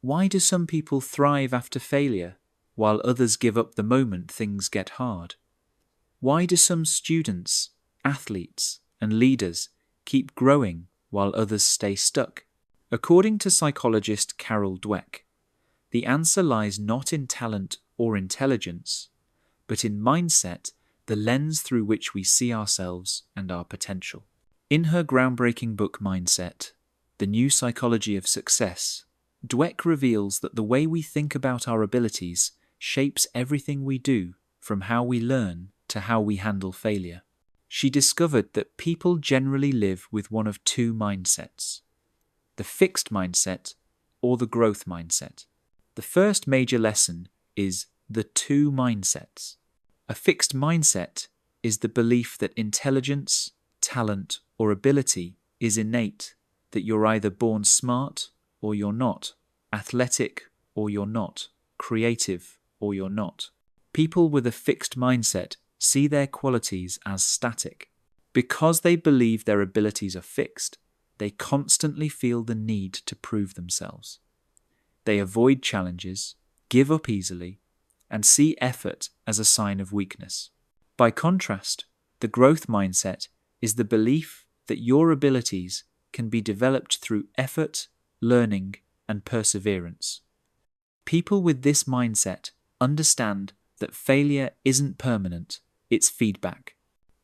Why do some people thrive after failure, while others give up the moment things get hard? Why do some students, athletes, and leaders keep growing while others stay stuck? According to psychologist Carol Dweck, the answer lies not in talent or intelligence, but in mindset, the lens through which we see ourselves and our potential. In her groundbreaking book Mindset, The New Psychology of Success, Dweck reveals that the way we think about our abilities shapes everything we do, from how we learn to how we handle failure. She discovered that people generally live with one of two mindsets: the fixed mindset or the growth mindset. The first major lesson is the two mindsets. A fixed mindset is the belief that intelligence, talent, or ability is innate, that you're either born smart or you're not, athletic or you're not, creative or you're not. People with a fixed mindset see their qualities as static. Because they believe their abilities are fixed, they constantly feel the need to prove themselves. They avoid challenges, give up easily, and see effort as a sign of weakness. By contrast, the growth mindset is the belief that your abilities can be developed through effort, learning, and perseverance. People with this mindset understand that failure isn't permanent, it's feedback.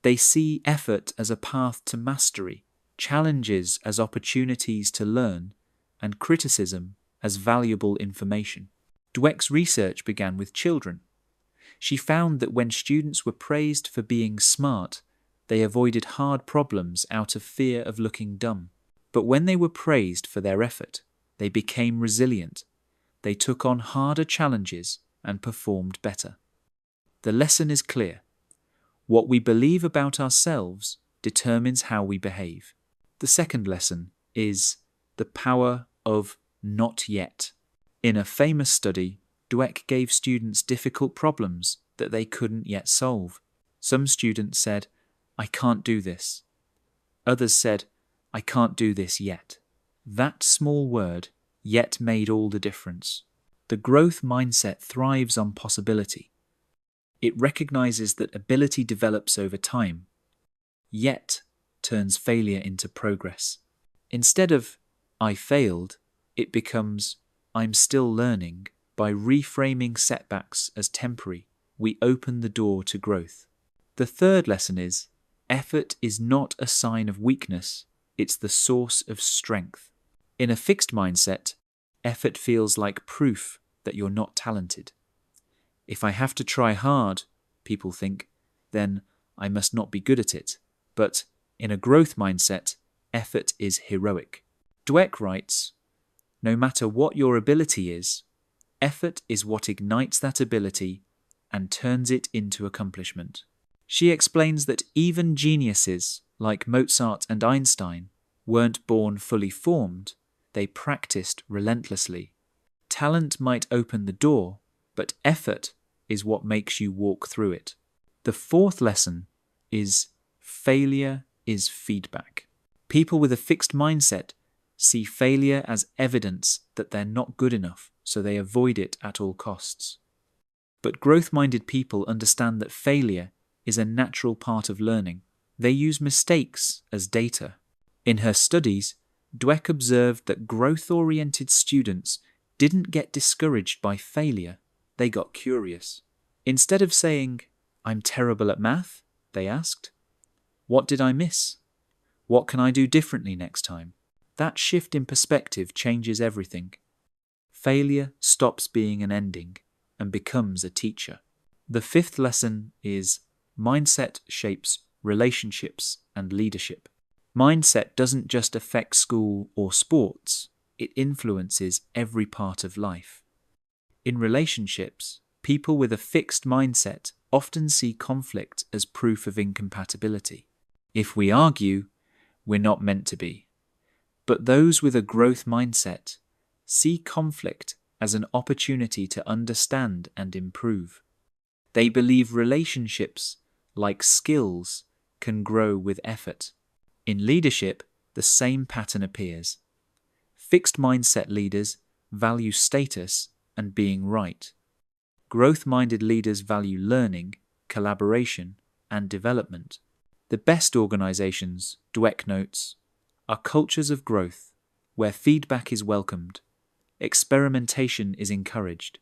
They see effort as a path to mastery, challenges as opportunities to learn, and criticism as valuable information. Dweck's research began with children. She found that when students were praised for being smart, they avoided hard problems out of fear of looking dumb. But when they were praised for their effort, they became resilient. They took on harder challenges and performed better. The lesson is clear. What we believe about ourselves determines how we behave. The second lesson is the power of not yet. In a famous study, Dweck gave students difficult problems that they couldn't yet solve. Some students said, "I can't do this." Others said, "I can't do this yet." That small word, yet, made all the difference. The growth mindset thrives on possibility. It recognizes that ability develops over time, yet turns failure into progress. Instead of "I failed," it becomes "I'm still learning." By reframing setbacks as temporary, we open the door to growth. The third lesson is, effort is not a sign of weakness, it's the source of strength. In a fixed mindset, effort feels like proof that you're not talented. If I have to try hard, people think, then I must not be good at it. But in a growth mindset, effort is heroic. Dweck writes, "No matter what your ability is, effort is what ignites that ability and turns it into accomplishment." She explains that even geniuses like Mozart and Einstein weren't born fully formed, they practiced relentlessly. Talent might open the door, but effort is what makes you walk through it. The fourth lesson is failure is feedback. People with a fixed mindset see failure as evidence that they're not good enough, so they avoid it at all costs. But growth-minded people understand that failure is a natural part of learning. They use mistakes as data. In her studies, Dweck observed that growth-oriented students didn't get discouraged by failure, they got curious. Instead of saying, "I'm terrible at math," they asked, "What did I miss? What can I do differently next time?" That shift in perspective changes everything. Failure stops being an ending and becomes a teacher. The fifth lesson is mindset shapes relationships and leadership. Mindset doesn't just affect school or sports, it influences every part of life. In relationships, people with a fixed mindset often see conflict as proof of incompatibility. If we argue, we're not meant to be. But those with a growth mindset see conflict as an opportunity to understand and improve. They believe relationships, like skills, can grow with effort. In leadership, the same pattern appears. Fixed mindset leaders value status and being right. Growth-minded leaders value learning, collaboration, and development. The best organizations, Dweck notes, are cultures of growth where feedback is welcomed, experimentation is encouraged,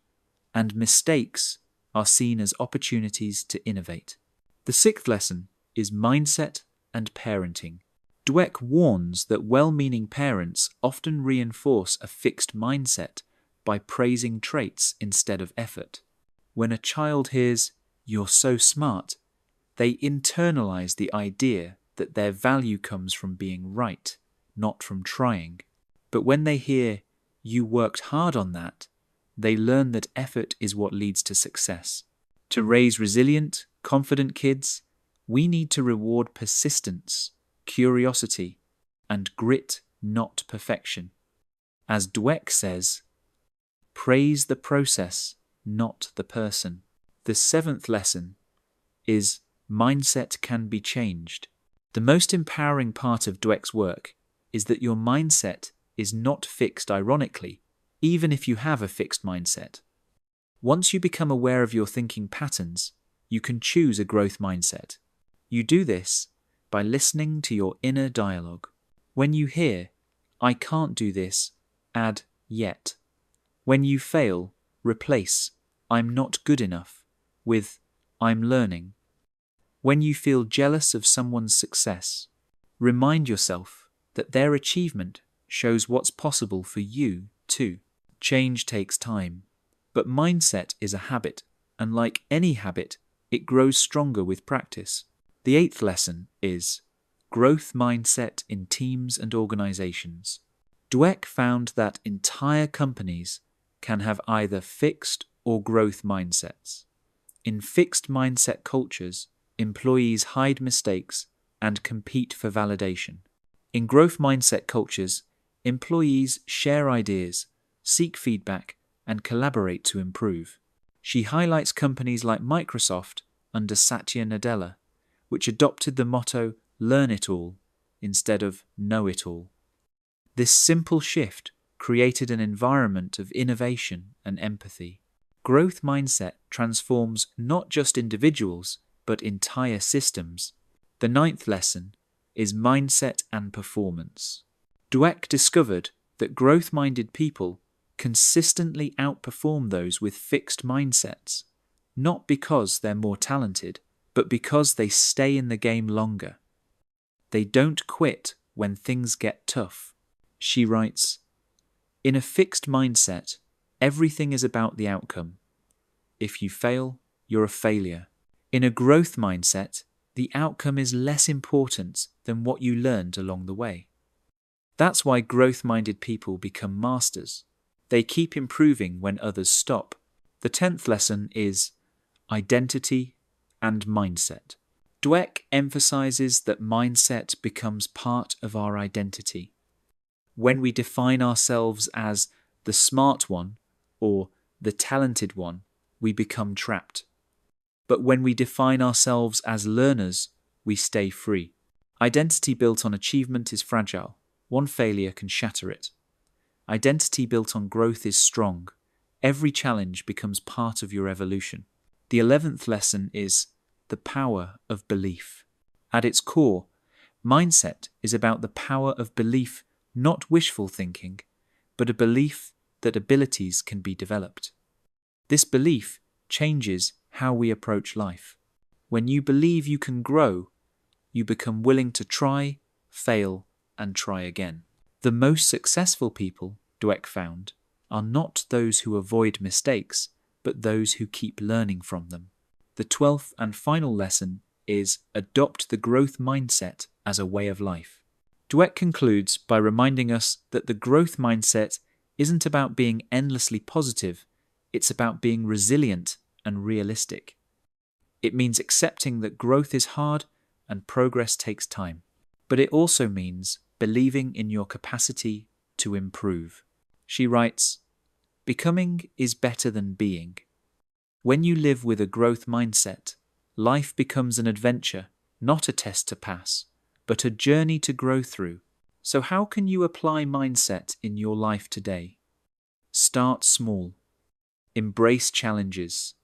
and mistakes are seen as opportunities to innovate. The sixth lesson is mindset and parenting. Dweck warns that well-meaning parents often reinforce a fixed mindset by praising traits instead of effort. When a child hears, "You're so smart," they internalize the idea that their value comes from being right, not from trying. But when they hear, "You worked hard on that," they learn that effort is what leads to success. To raise resilient, confident kids, we need to reward persistence, curiosity, and grit, not perfection. As Dweck says, praise the process, not the person. The seventh lesson is mindset can be changed. The most empowering part of Dweck's work is that your mindset is not fixed ironically, even if you have a fixed mindset. Once you become aware of your thinking patterns, you can choose a growth mindset. You do this by listening to your inner dialogue. When you hear, "I can't do this," add "yet." When you fail, replace "I'm not good enough" with "I'm learning." When you feel jealous of someone's success, remind yourself that their achievement shows what's possible for you too. Change takes time, but mindset is a habit, and like any habit, it grows stronger with practice. The eighth lesson is growth mindset in teams and organizations. Dweck found that entire companies can have either fixed or growth mindsets. In fixed mindset cultures, employees hide mistakes and compete for validation. In growth mindset cultures, employees share ideas, seek feedback, and collaborate to improve. She highlights companies like Microsoft under Satya Nadella, which adopted the motto "learn it all" instead of "know it all." This simple shift created an environment of innovation and empathy. Growth mindset transforms not just individuals, but entire systems. The ninth lesson is mindset and performance. Dweck discovered that growth-minded people consistently outperform those with fixed mindsets, not because they're more talented, but because they stay in the game longer. They don't quit when things get tough. She writes, "In a fixed mindset, everything is about the outcome. If you fail, you're a failure. In a growth mindset, the outcome is less important than what you learned along the way." That's why growth-minded people become masters. They keep improving when others stop. The 10th lesson is identity and mindset. Dweck emphasizes that mindset becomes part of our identity. When we define ourselves as the smart one or the talented one, we become trapped. But when we define ourselves as learners, we stay free. Identity built on achievement is fragile. One failure can shatter it. Identity built on growth is strong. Every challenge becomes part of your evolution. The 11th lesson is the power of belief. At its core, mindset is about the power of belief, not wishful thinking, but a belief that abilities can be developed. This belief changes how we approach life. When you believe you can grow, you become willing to try, fail, and try again. The most successful people, Dweck found, are not those who avoid mistakes, but those who keep learning from them. The 12th and final lesson is adopt the growth mindset as a way of life. Dweck concludes by reminding us that the growth mindset isn't about being endlessly positive, it's about being resilient and realistic. It means accepting that growth is hard and progress takes time, but it also means believing in your capacity to improve. She writes, "Becoming is better than being." When you live with a growth mindset, life becomes an adventure, not a test to pass, but a journey to grow through. So how can you apply mindset in your life today? Start small. Embrace challenges.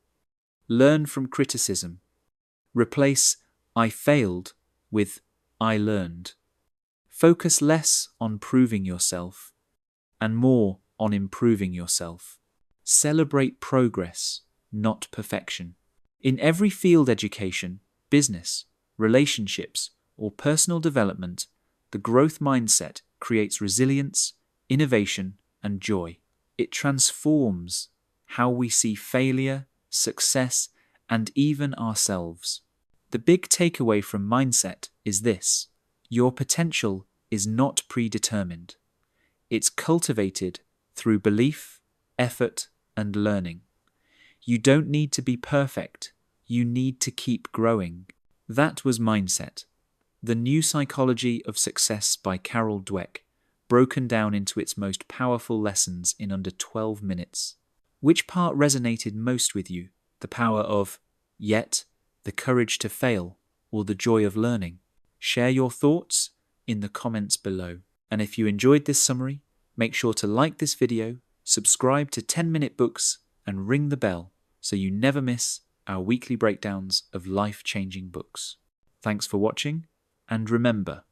Learn from criticism. Replace "I failed" with "I learned." Focus less on proving yourself and more on improving yourself. Celebrate progress, not perfection. In every field, education, business, relationships, or personal development, the growth mindset creates resilience, innovation, and joy. It transforms how we see failure, success, and even ourselves. The big takeaway from mindset is this: your potential is not predetermined. It's cultivated through belief, effort, and learning. You don't need to be perfect. You need to keep growing. That was Mindset, the new psychology of success by Carol Dweck, broken down into its most powerful lessons in under 12 minutes. Which part resonated most with you? The power of yet, the courage to fail, or the joy of learning? Share your thoughts in the comments below. And if you enjoyed this summary, make sure to like this video, subscribe to 10-Minute Books, and ring the bell so you never miss our weekly breakdowns of life-changing books. Thanks for watching, and remember,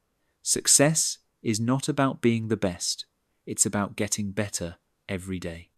success is not about being the best, it's about getting better every day.